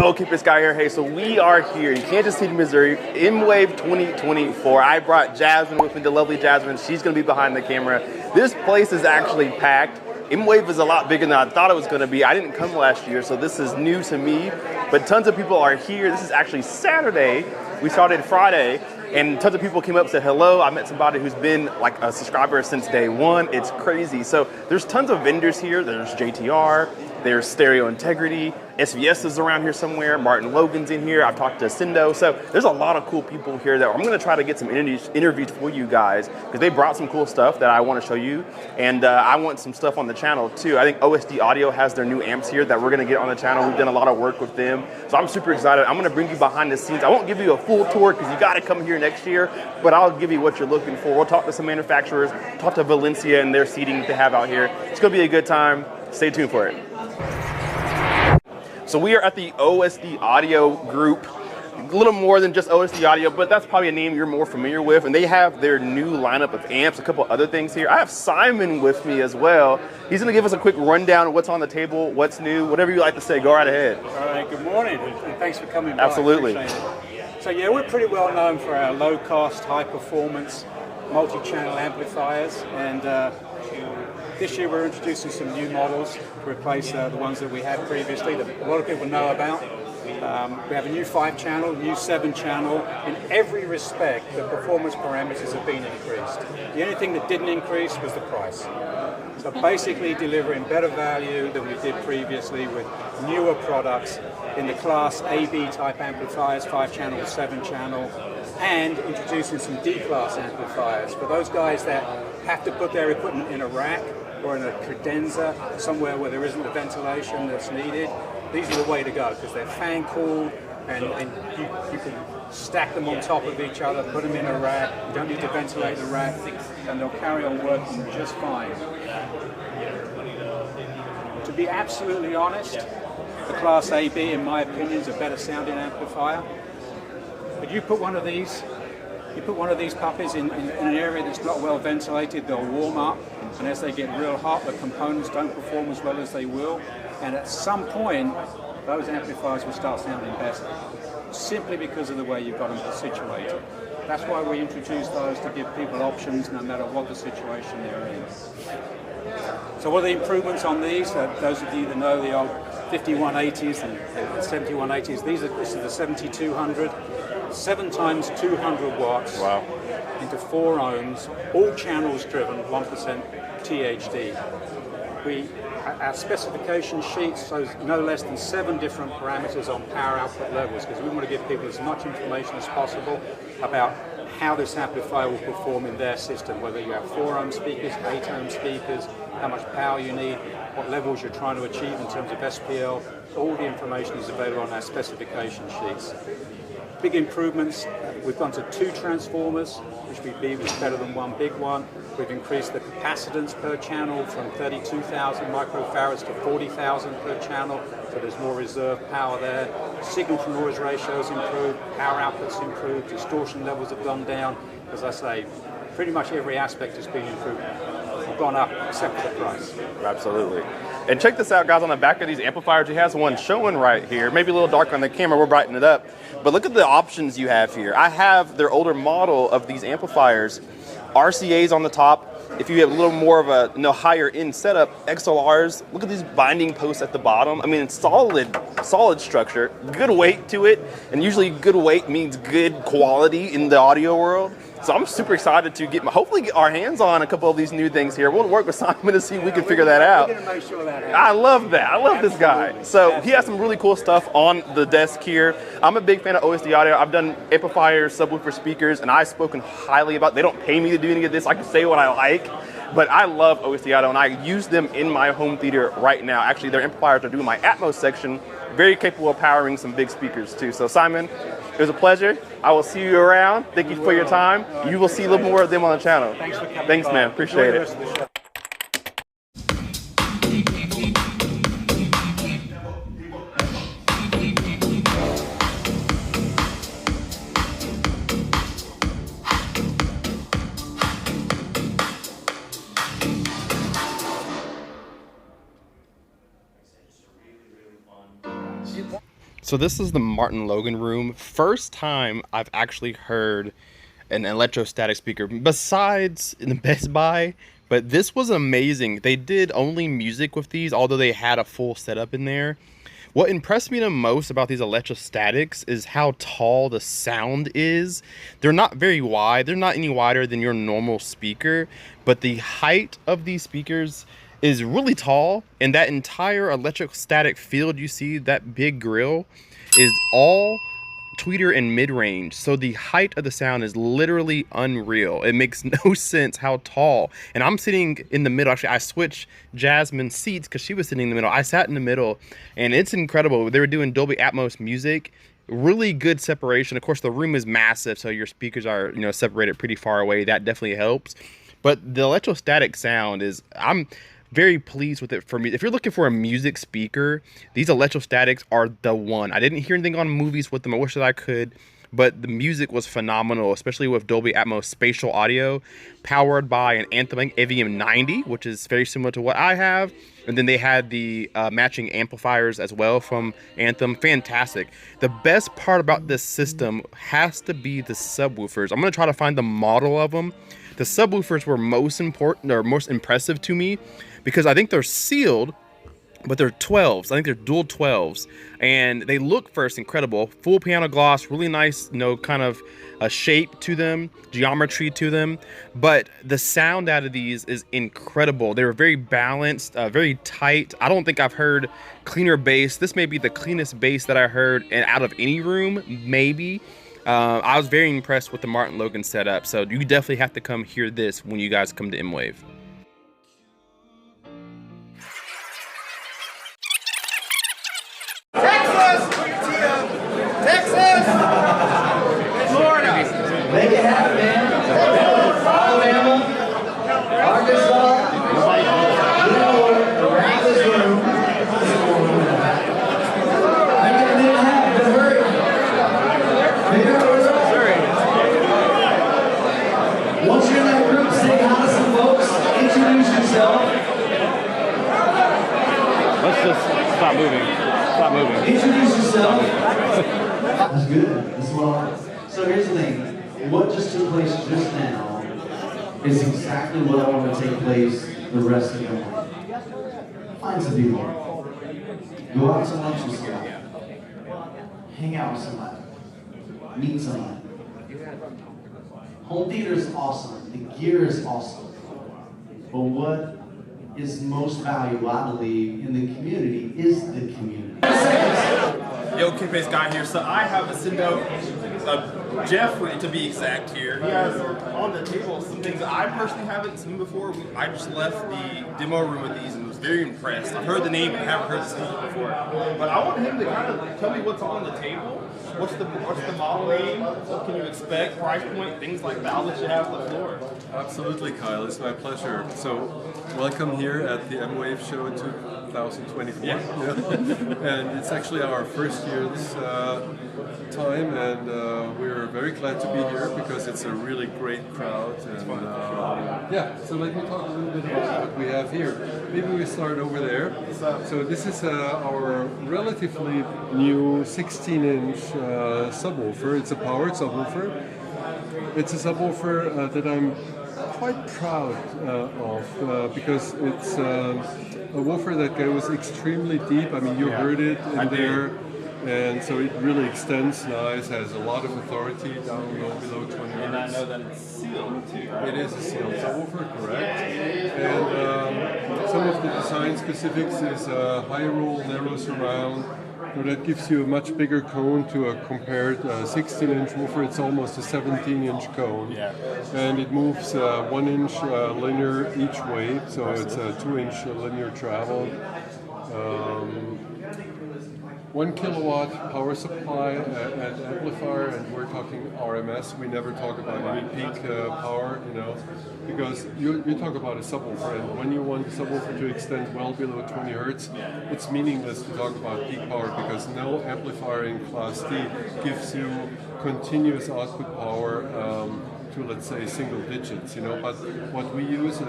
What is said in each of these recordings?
Yo, keep this guy here. Hey, so we are here in Kansas City, Missouri, MWAVE 2024. I brought Jasmine with me, the lovely Jasmine. She's going to be behind the camera. This place is actually packed. MWAVE is a lot bigger than I thought it was going to be. I didn't come last year, so this is new to me. But tons of people are here. This is actually Saturday. We started Friday, and tons of people came up and said hello. I met somebody who's been like a subscriber since day one. It's crazy. So there's tons of vendors here. There's JTR. There's Stereo Integrity. SVS is around here somewhere. Martin Logan's in here. I've talked to Cindo. So there's a lot of cool people here that I'm going to try to get some interviews for you guys because they brought some cool stuff that I want to show you. And I want some stuff on the channel too. I think OSD Audio has their new amps here that we're going to get on the channel. We've done a lot of work with them. So I'm super excited. I'm going to bring you behind the scenes. I won't give you a full tour because you got to come here next year, but I'll give you what you're looking for. We'll talk to some manufacturers, talk to Valencia and their seating that they have out here. It's going to be a good time. Stay tuned for it. So we are at the OSD Audio group, a little more than just OSD Audio, but that's probably a name you're more familiar with. And they have their new lineup of amps, a couple other things here. I have Simon with me as well. He's going to give us a quick rundown of what's on the table, what's new, whatever you like to say. Go right ahead. All right, good morning, and thanks for coming by. Absolutely. So yeah, we're pretty well known for our low-cost, high-performance, multi-channel amplifiers, and this year we're introducing some new models to replace the ones that we had previously that a lot of people know about. We have a new 5-channel, new 7-channel. In every respect, the performance parameters have been increased. The only thing that didn't increase was the price. So basically delivering better value than we did previously with newer products in the class AB type amplifiers, 5-channel, 7-channel, and introducing some D-class amplifiers for those guys that have to put their equipment in a rack or in a credenza, somewhere where there isn't the ventilation that's needed. These are the way to go because they're fan cooled and you can stack them on top of each other, put them in a rack, you don't need to ventilate the rack, and they'll carry on working just fine. To be absolutely honest, the Class AB, in my opinion, is a better sounding amplifier. But you put one of these puppies in an area that's not well ventilated, they'll warm up, and as they get real hot, the components don't perform as well as they will, and at some point, those amplifiers will start sounding better, simply because of the way you've got them situated. That's why we introduce those, to give people options no matter what the situation they're in. So what are the improvements on these? Those of you that know the old 5180s and 7180s, this is the 7200. 7 times 200 watts into 4 ohms, all channels driven, 1% THD. Our specification sheet shows no less than 7 different parameters on power output levels because we want to give people as much information as possible about how this amplifier will perform in their system, whether you have 4 ohm speakers, 8 ohm speakers, how much power you need, what levels you're trying to achieve in terms of SPL. All the information is available on our specification sheets. Big improvements, we've gone to 2 transformers, which we believe is better than 1 big one. We've increased the capacitance per channel from 32,000 microfarads to 40,000 per channel, so there's more reserve power there. Signal to noise ratios improved, power outputs improved, distortion levels have gone down. As I say, pretty much every aspect has been improved. We've gone up except for the price. Absolutely. And check this out, guys, on the back of these amplifiers, he has one showing right here. Maybe a little dark on the camera, we'll brighten it up. But look at the options you have here. I have their older model of these amplifiers. RCA's on the top. If you have a little more of a higher end setup, XLRs, look at these binding posts at the bottom. I mean, it's solid structure, good weight to it. And usually good weight means good quality in the audio world. So I'm super excited to hopefully get our hands on a couple of these new things here. We'll work with Simon to see if we can figure that out. We're going to make sure that happens. I love that. I love this guy. So he has some really cool stuff on the desk here. I'm a big fan of OSD Audio. I've done amplifiers, subwoofer speakers, and I've spoken highly about. They don't pay me to do any of this. I can say what I like. But I love OSD Audio, and I use them in my home theater right now. Actually, their amplifiers are doing my Atmos section. Very capable of powering some big speakers too. So Simon, it was a pleasure. I will see you around. Thank you for your time. You will see a little more of them on the channel. Thanks for coming. Thanks, man. Appreciate it. So this is the Martin Logan room. First time I've actually heard an electrostatic speaker besides in the Best Buy, but this was amazing. They did only music with these, although they had a full setup in there. What impressed me the most about these electrostatics is how tall the sound is. They're not very wide. They're not any wider than your normal speaker, but the height of these speakers is really tall, and that entire electrostatic field you see, that big grill, is all tweeter and mid-range. So the height of the sound is literally unreal. It makes no sense how tall. And I'm sitting in the middle. Actually, I switched Jasmine's seats because she was sitting in the middle. I sat in the middle, and it's incredible. They were doing Dolby Atmos music. Really good separation. Of course, the room is massive, so your speakers are, you know, separated pretty far away. That definitely helps. But the electrostatic sound is, I'm very pleased with it for me. If you're looking for a music speaker, these electrostatics are the one. I didn't hear anything on movies with them. I wish that I could, but the music was phenomenal, especially with Dolby Atmos spatial audio, powered by an Anthem AVM90, which is very similar to what I have. And then they had the matching amplifiers as well from Anthem. Fantastic. The best part about this system has to be the subwoofers. I'm going to try to find the model of them. The subwoofers were most important or most impressive to me because I think they're sealed, but they're 12s. I think they're dual 12s, and they look first incredible. Full piano gloss, really nice, you know, kind of a shape to them, geometry to them. But the sound out of these is incredible. They were very balanced, very tight. I don't think I've heard cleaner bass. This may be the cleanest bass that I heard out of any room, maybe. I was very impressed with the Martin Logan setup, so you definitely have to come hear this when you guys come to MWAVE. Texas! Texas! Florida! Make it happen, man. Alabama, Arkansas, around this room. Make it happen, hurry. Once you're in that group, say hi to some folks, introduce yourself. Let's just stop moving. Stop moving. Introduce yourself. That's good. That's well. So here's the thing. What just took place just now is exactly what I want to take place the rest of your life. Find some people. Go out to lunch with somebody. Hang out with somebody. Meet somebody. Home theater is awesome. The gear is awesome. But what is most valuable, I believe, in the community is the community. Yo, Kid-Face Guy here. So I have a Sendo, Jeff, to be exact here. He has on the table some things that I personally haven't seen before. I just left the demo room with these and was very impressed. I've heard the name, but I haven't heard the system before. But I want him to kind of tell me what's on the table. What's the model name? What can you expect? Price point? Things like that. I'll let you have the floor. Absolutely, Kyle. It's my pleasure. So, welcome here at the MWAVE show in 2024. Yeah. And it's actually our first year this time, and we're very glad to be here because it's a really great crowd. And yeah, so let me talk a little bit about what we have here. Maybe we start over there. So this is our relatively new 16-inch subwoofer. It's a powered subwoofer. It's a subwoofer that I'm quite proud of because it's a woofer that goes extremely deep. I mean, you heard it in there, and so it really extends nice, has a lot of authority down low below 20 hertz. And I know that it's sealed too, right? It is a sealed subwoofer, correct. And some of the design specifics is high roll, narrow surround. So that gives you a much bigger cone to a compared 16-inch woofer. It's almost a 17-inch cone. Yeah. And it moves 1-inch linear each way, so it's a 2-inch linear travel. 1 kilowatt power supply and amplifier, and we're talking RMS. We never talk about any peak power, you know, because you talk about a subwoofer, and when you want the subwoofer to extend well below 20 hertz, it's meaningless to talk about peak power because no amplifier in Class D gives you continuous output power to, let's say, single digits, you know. But what we use, a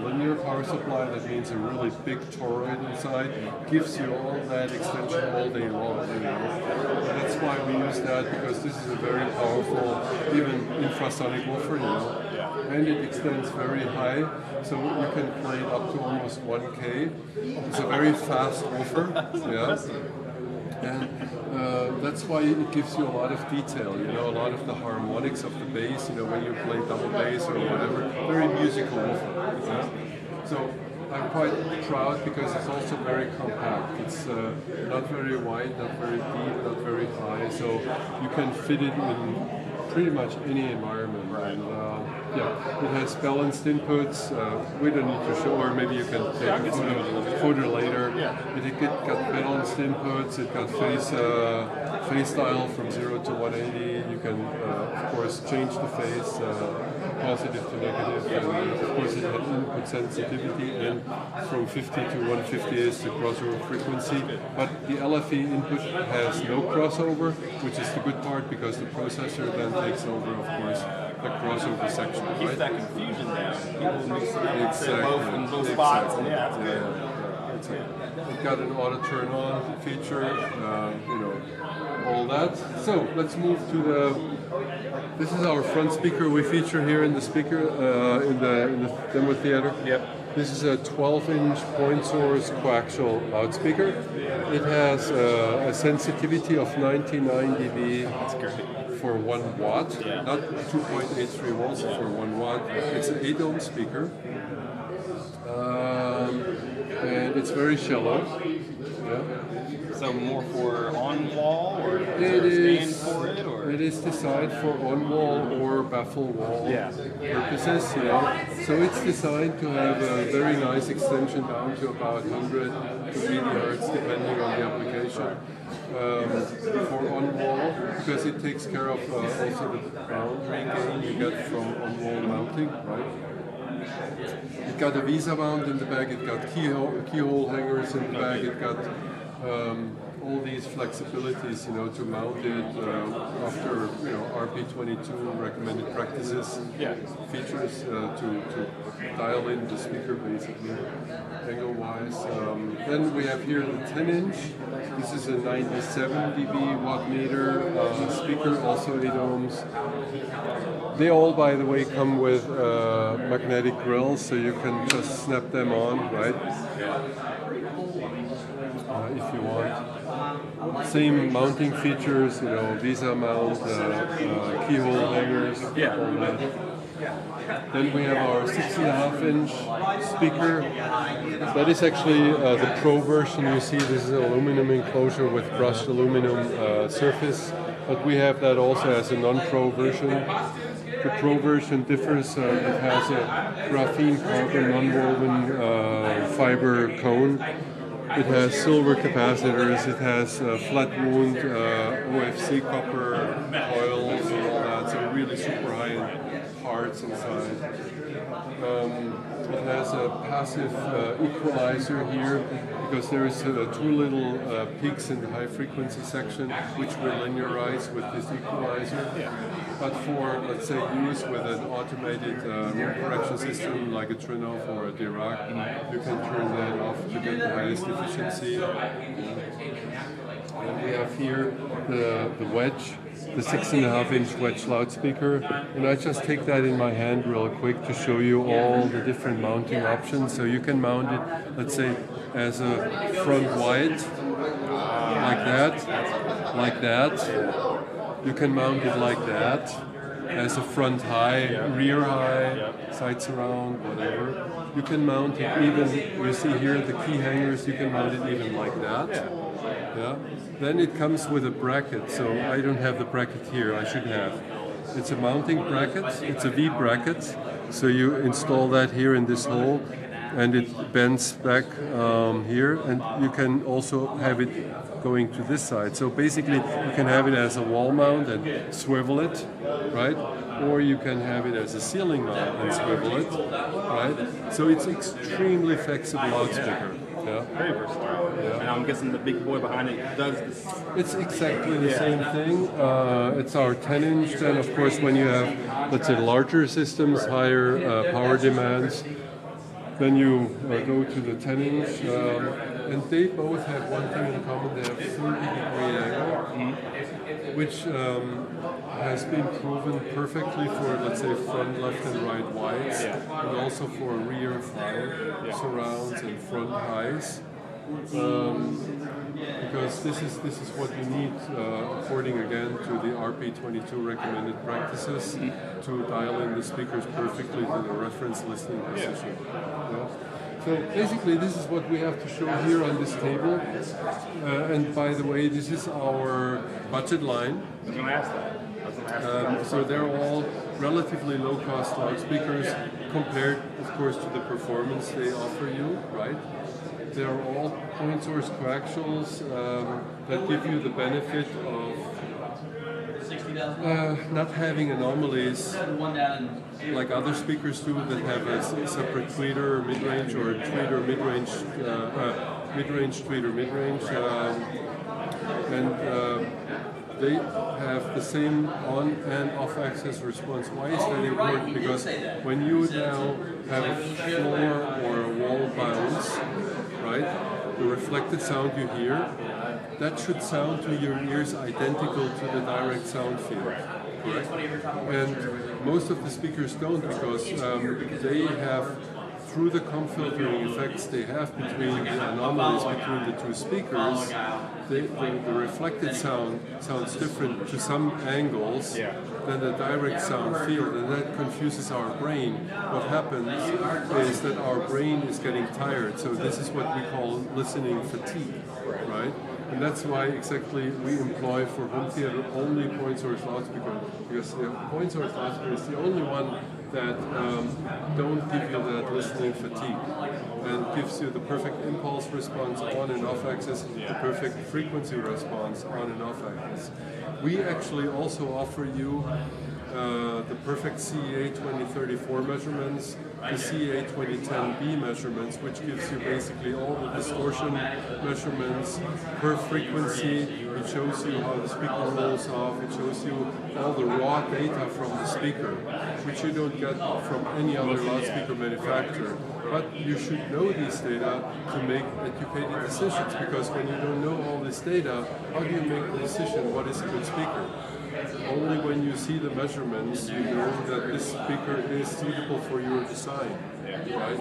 linear power supply, that means a really big toroid inside, gives you all that extension all day long, you know. And that's why we use that, because this is a very powerful, even infrasonic woofer, you know. And it extends very high, so you can play it up to almost 1K. It's a very fast woofer, yeah. And that's why it gives you a lot of detail, you know, a lot of the harmonics of the bass, you know, when you play double bass or whatever, very musical woofer. Yeah? So I'm quite proud because it's also very compact. It's not very wide, not very deep, not very high, so you can fit it in pretty much any environment. And, yeah, it has balanced inputs. We don't need to show, or maybe you can take a photo later. It got balanced inputs. It got phase dial from 0 to 180. You can, of course, change the phase, positive to negative. And of course, it had input sensitivity, and from 50 to 150 is the crossover frequency. But the LFE input has no crossover, which is the good part, because the processor then takes over, of course, the crossover section. Keeps right? that confusion down. People mix it up Exactly. in both spots. Exactly. Yeah, that's good. It got an auto turn on feature, you know, all that. So let's move to this is our front speaker we feature here in the speaker, in the demo theater. Yep. This is a 12-inch point source coaxial loudspeaker. It has a sensitivity of 99 dB. That's great. For 1 watt, not 2.83 volts, for 1 watt. It's an 8 ohm speaker. And it's very shallow. Yeah. So more for on wall, or is It there a stand is. for it, or It is designed for on-wall or baffle wall purposes. You know. So it's designed to have a very nice extension down to about 100 hertz, depending on the application. For on-wall, because it takes care of also the boundary gain you get from on-wall mounting, right? It got a Visa mount in the back, it got keyhole hangers in the back, it got all these flexibilities, you know, to mount it after, you know, RP22 recommended practices features to dial in the speaker basically, angle-wise. Then we have here the 10-inch. This is a 97 dB watt meter speaker, also 8 ohms. They all, by the way, come with magnetic grills, so you can just snap them on, right? If you want. Same mounting features, you know, Visa mount, keyhole hangers, all that. Then we have our 6.5-inch speaker. That is actually the Pro version. You see, this is an aluminum enclosure with brushed aluminum surface, but we have that also as a non-Pro version. The Pro version differs. It has a graphene carbon non-woven fiber cone. It has silver capacitors. It has flat wound OFC copper coils and all that. So really super high-end parts inside. It has a passive equalizer here, because there is 2 little peaks in the high frequency section, which we linearize with this equalizer. But for, let's say, use with an automated room correction system like a Trinnov or a Dirac, you can turn that off to get the highest efficiency. And we have here the wedge, the 6.5-inch wedge loudspeaker, and I just take that in my hand real quick to show you all the different mounting options. So you can mount it, let's say, as a front wide, like that. You can mount it like that, as a front high, rear high, side surround, whatever. You can mount it even, you see here the key hangers, you can mount it even like that. Yeah. Then it comes with a bracket, so I don't have the bracket here, I should have. It's a mounting bracket, it's a V bracket, so you install that here in this hole, and it bends back here, and you can also have it going to this side. So basically you can have it as a wall mount and swivel it, right? Or you can have it as a ceiling mount and swivel it, right? So it's extremely flexible loudspeaker. Yeah. Very versatile. Yeah. And I'm guessing the big boy behind it does this. It's exactly the same thing. It's our 10-inch. Then, of course, when you have, let's say, larger systems, higher power demands, then you go to the 10-inch. And they both have one thing in common. They have 30-degree angle, which has been proven perfectly for, let's say, front, left, and right wides, and also for rear fire surrounds and front highs. Because this is what you need, according again to the RP22 recommended practices, to dial in the speakers perfectly to the reference listening position. Yeah. So basically, this is what we have to show here on this table. And by the way, this is our budget line. I was going to ask that. So they're all relatively low-cost loudspeakers compared, of course, to the performance they offer you, right? They're all point source coaxials that give you the benefit of not having anomalies like other speakers do that have a separate tweeter mid-range or a tweeter mid-range, mid-range tweeter mid-range, and they have the same on and off axis response. Why is that important? Because when you now have a floor or a wall bounce, right, the reflected sound you hear, that should sound to your ears identical to the direct sound field, correct? And most of the speakers don't, because they have, through the comb filtering effects they have between the anomalies between the two speakers, the reflected sound sounds different to some angles than the direct sound field, and that confuses our brain. What happens is that our brain is getting tired, so this is what we call listening fatigue, right? And that's why exactly we employ for home theater only point source loudspeaker, because the point source loudspeaker is the only one that don't give you that listening fatigue and gives you the perfect impulse response on and off axis, the perfect frequency response on and off axis. We actually also offer you the perfect CEA 2034 measurements, the CEA 2010B measurements, which gives you basically all the distortion measurements per frequency. It shows you how the speaker rolls off. It shows you all the raw data from the speaker, which you don't get from any other loudspeaker manufacturer. But you should know these data to make educated decisions, because when you don't know all this data, how do you make the decision what is a good speaker? Only when you see the measurements, you know that this speaker is suitable for your design, right?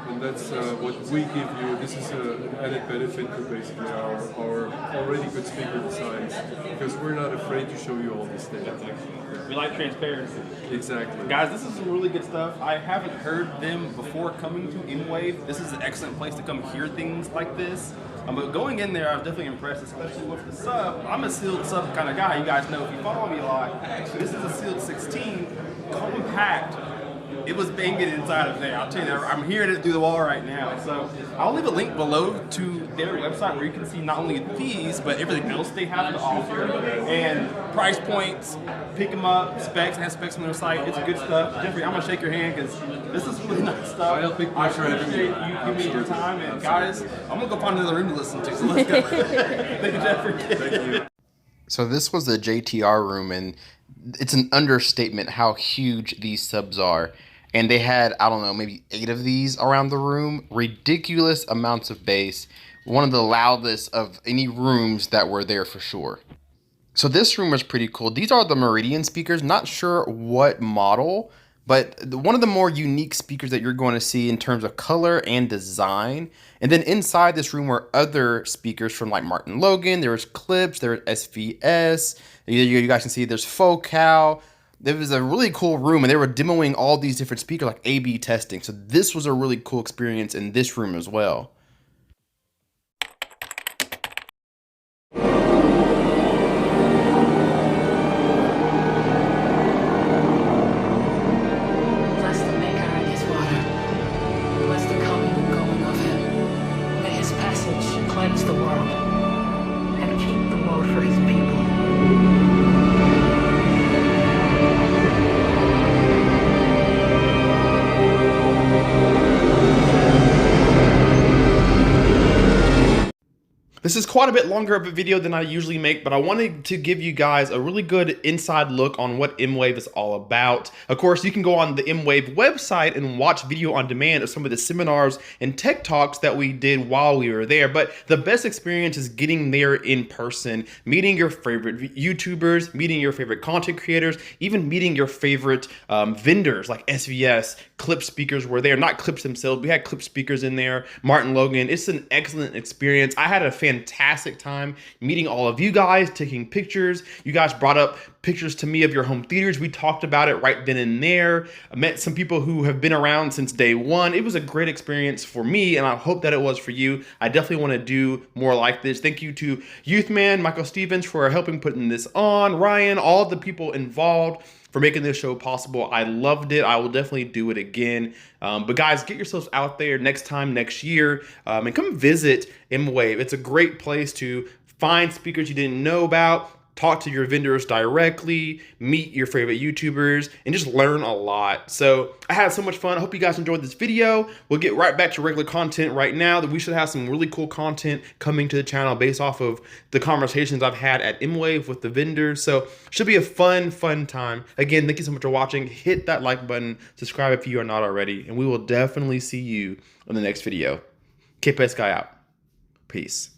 And that's what we give you. This is an added benefit to basically our already good speaker designs, because we're not afraid to show you all this data. We like transparency. Exactly. Guys, this is some really good stuff. I haven't heard them before coming to MWAVE. This is an excellent place to come hear things like this. But going in there, I was definitely impressed, especially with the sub. I'm a sealed sub kind of guy. You guys know if you follow me a lot. This is a sealed 16, compact. It was banging inside of there. I'll tell you that. I'm hearing it through the wall right now. So I'll leave a link below to their website where you can see not only these, but everything else they have to offer. And price points, pick them up, specs, have specs on their site. It's good stuff. Jeffrey, I'm going to shake your hand because this is really nice stuff. I appreciate you giving me your time. And guys, I'm going to go find another room to listen to. So let's go. Thank you, Jeffrey. Thank you. So this was the JTR room, and it's an understatement how huge these subs are. And they had, I don't know, maybe 8 of these around the room. Ridiculous amounts of bass. One of the loudest of any rooms that were there for sure. So this room was pretty cool. These are the Meridian speakers. Not sure what model, but one of the more unique speakers that you're going to see in terms of color and design. And then inside this room were other speakers from like Martin Logan. There was Clips, there was SVS. You guys can see there's Focal. There was a really cool room, and they were demoing all these different speakers, like A/B testing. So this was a really cool experience in this room as well. Bless the Maker and his water. Bless the coming and going of him. May his passage cleanse the world and keep the road for his people. This is quite a bit longer of a video than I usually make, but I wanted to give you guys a really good inside look on what MWAVE is all about. Of course, you can go on the MWAVE website and watch video on demand of some of the seminars and tech talks that we did while we were there, but the best experience is getting there in person, meeting your favorite YouTubers, meeting your favorite content creators, even meeting your favorite vendors like SVS. Clip speakers were there, not clips themselves. We had clip speakers in there, Martin Logan. It's an excellent experience. I had a fantastic time meeting all of you guys, taking pictures. You guys brought up pictures to me of your home theaters. We talked about it right then and there. I met some people who have been around since day one. It was a great experience for me, and I hope that it was for you. I definitely want to do more like this. Thank you to Youthman, Michael Stevens for helping putting this on, Ryan, all of the people involved for making this show possible. I loved it. I will definitely do it again. But guys, get yourselves out there next time, next year, and come visit MWAVE. It's a great place to find speakers you didn't know about, talk to your vendors directly, meet your favorite YouTubers, and just learn a lot. So I had so much fun. I hope you guys enjoyed this video. We'll get right back to regular content right now. That we should have some really cool content coming to the channel based off of the conversations I've had at MWAVE with the vendors. So should be a fun time. Again, thank you so much for watching. Hit that like button, subscribe if you are not already, and we will definitely see you on the next video. KPS Guy out. Peace.